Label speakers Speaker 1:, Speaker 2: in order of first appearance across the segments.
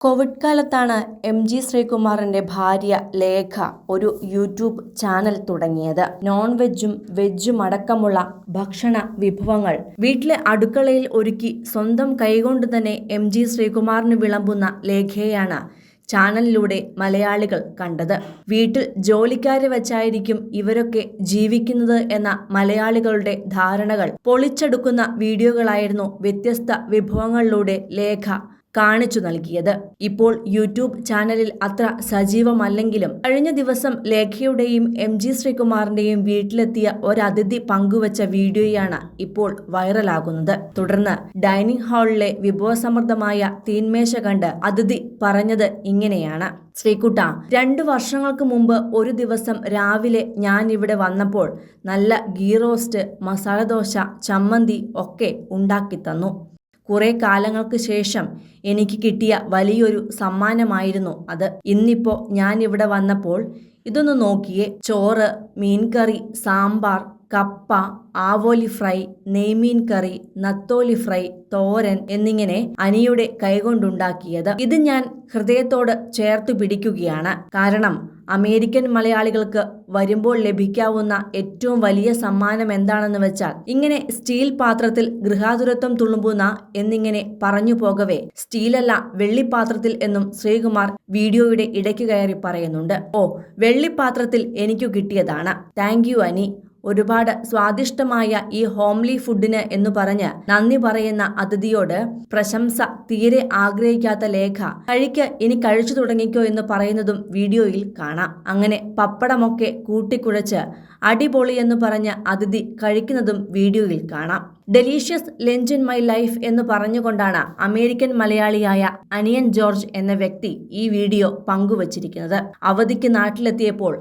Speaker 1: Covid കാലത്താണ് MG. ശ്രീകുമാറിന്റെ ഭാര്യ ലേഖ ഒരു യൂട്യൂബ് ചാനൽ തുടങ്ങിയത്. നോൺ വെജും വെജും അടക്കമുള്ള ഭക്ഷണ വിഭവങ്ങൾ വീട്ടിലെ അടുക്കളയിൽ ഒരുക്കി സ്വന്തം കൈകൊണ്ട് തന്നെ എം.ജി. ശ്രീകുമാറിന് വിളമ്പുന്ന ലേഖയെയാണ് ചാനലിലൂടെ മലയാളികൾ കണ്ടത്. വീട്ടിൽ ജോലിക്കാരെ വച്ചായിരിക്കും ഇവരൊക്കെ ജീവിക്കുന്നത് എന്ന മലയാളികളുടെ ധാരണകൾ പൊളിച്ചെടുക്കുന്ന വീഡിയോകളായിരുന്നു വ്യത്യസ്ത വിഭവങ്ങളിലൂടെ ലേഖ കാണിച്ചു നൽകിയത്. ഇപ്പോൾ യൂട്യൂബ് ചാനലിൽ അത്ര സജീവമല്ലെങ്കിലും കഴിഞ്ഞ ദിവസം ലേഖയുടെയും എം.ജി. ശ്രീകുമാറിന്റെയും വീട്ടിലെത്തിയ ഒരതിഥി പങ്കുവച്ച വീഡിയോയാണ് ഇപ്പോൾ വൈറലാകുന്നത്. തുടർന്ന് ഡൈനിങ് ഹാളിലെ വിഭവസമൃദ്ധമായ തീന്മേശ കണ്ട് അതിഥി പറഞ്ഞത് ഇങ്ങനെയാണ്: ശ്രീകുട്ട, 2 വർഷങ്ങൾക്ക് മുമ്പ് ഒരു ദിവസം രാവിലെ ഞാൻ ഇവിടെ വന്നപ്പോൾ നല്ല ഗീ റോസ്റ്റ്, മസാലദോശ, ചമ്മന്തി ഒക്കെ ഉണ്ടാക്കി തന്നു. കുറെ കാലങ്ങൾക്ക് ശേഷം എനിക്ക് കിട്ടിയ വലിയൊരു സമ്മാനമായിരുന്നു അത്. ഇന്നിപ്പോ ഞാൻ ഇവിടെ വന്നപ്പോൾ ഇതൊന്ന് നോക്കിയേ. ചോറ്, മീൻകറി, സാമ്പാർ, കപ്പ, ആവോലി ഫ്രൈ, നെയ്മീൻ കറി, നത്തോലി ഫ്രൈ, തോരൻ എന്നിങ്ങനെ അനിയുടെ കൈകൊണ്ടുണ്ടാക്കിയത്. ഇത് ഞാൻ ഹൃദയത്തോട് ചേർത്തു പിടിക്കുകയാണ്. കാരണം അമേരിക്കൻ മലയാളികൾക്ക് വരുമ്പോൾ ലഭിക്കാവുന്ന ഏറ്റവും വലിയ സമ്മാനം എന്താണെന്ന് വെച്ചാൽ ഇങ്ങനെ സ്റ്റീൽ പാത്രത്തിൽ ഗൃഹാതുരത്വം തുളുമ്പുന്ന എന്നിങ്ങനെ പറഞ്ഞു പോകവേ സ്റ്റീലല്ല വെള്ളിപ്പാത്രത്തിൽ എന്നും ശ്രീകുമാർ വീഡിയോയുടെ ഇടയ്ക്ക് കയറി പറയുന്നുണ്ട്. ഓ, വെള്ളിപ്പാത്രത്തിൽ എനിക്കു കിട്ടിയതാണ്. താങ്ക് യു അനി. ഒരുപാട് സ്വാദിഷ്ടമായ ഈ ഹോംലി ഫുഡിന് എന്ന് പറഞ്ഞ് നന്ദി പറയുന്ന അതിഥിയോട് പ്രശംസ തീരെ ആഗ്രഹിക്കാത്ത ലേഖ കഴിക്ക്, ഇനി കഴിച്ചു തുടങ്ങിക്കോ എന്ന് പറയുന്നതും വീഡിയോയിൽ കാണാം. അങ്ങനെ പപ്പടമൊക്കെ കൂട്ടിക്കുഴച്ച് അടിപൊളി എന്ന് പറഞ്ഞ് അതിഥി കഴിക്കുന്നതും വീഡിയോയിൽ കാണാം. Delicious lunch in my life എന്ന് പറഞ്ഞുകൊണ്ടാണ് അമേരിക്കൻ മലയാളിയായ അനിയൻ ജോർജ് എന്ന വ്യക്തി ഈ വീഡിയോ പങ്കുവച്ചിരിക്കുന്നത്. അവധിക്ക് നാട്ടിലെത്തിയപ്പോൾ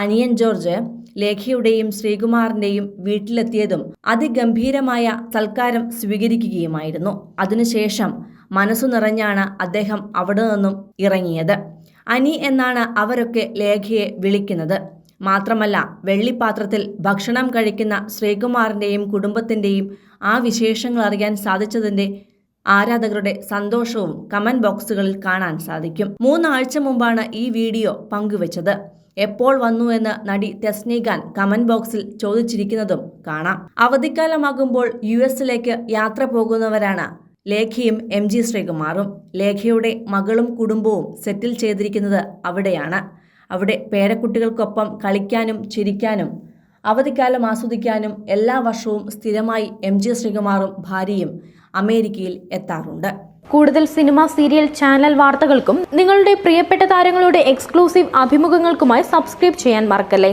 Speaker 1: അനിയൻ ജോർജ് ലേഖയുടെയും ശ്രീകുമാറിന്റെയും വീട്ടിലെത്തിയതും അതിഗംഭീരമായ സൽക്കാരം സ്വീകരിക്കുകയുമായിരുന്നു. അതിനുശേഷം മനസ്സു നിറഞ്ഞാണ് അദ്ദേഹം അവിടെ നിന്നും ഇറങ്ങിയത്. അനി എന്നാണ് അവരൊക്കെ ലേഖയെ വിളിക്കുന്നത്. മാത്രമല്ല, വെള്ളിപ്പാത്രത്തിൽ ഭക്ഷണം കഴിക്കുന്ന ശ്രീകുമാറിന്റെയും കുടുംബത്തിന്റെയും ആ വിശേഷങ്ങൾ അറിയാൻ സാധിച്ചതിന്റെ ആരാധകരുടെ സന്തോഷവും കമന്റ് ബോക്സുകളിൽ കാണാൻ സാധിക്കും. 3 ആഴ്ച മുമ്പാണ് ഈ വീഡിയോ പങ്കുവച്ചത്. എപ്പോൾ വന്നു എന്ന് നടി തെസ്നി-ഖാൻ കമന്റ് ബോക്സിൽ ചോദിച്ചിരിക്കുന്നതും കാണാം. അവധിക്കാലമാകുമ്പോൾ US-ലേക്ക് യാത്ര പോകുന്നവരാണ് ലേഖയും എം.ജി. ശ്രീകുമാറും. ലേഖയുടെ മകളും കുടുംബവും സെറ്റിൽ ചെയ്തിരിക്കുന്നത് അവിടെയാണ്. അവിടെ പേരക്കുട്ടികൾക്കൊപ്പം കളിക്കാനും ചിരിക്കാനും അവധിക്കാലം ആസ്വദിക്കാനും എല്ലാ വർഷവും സ്ഥിരമായി എം.ജി. ശ്രീകുമാറും ഭാര്യയും അമേരിക്കയിൽ എത്താറുണ്ട്.
Speaker 2: കൂടുതൽ സിനിമ, സീരിയൽ, ചാനൽ വാർത്തകൾക്കും നിങ്ങളുടെ പ്രിയപ്പെട്ട താരങ്ങളുടെ എക്സ്ക്ലൂസീവ് അഭിമുഖങ്ങൾക്കുമായി സബ്സ്ക്രൈബ് ചെയ്യാൻ മറക്കല്ലേ.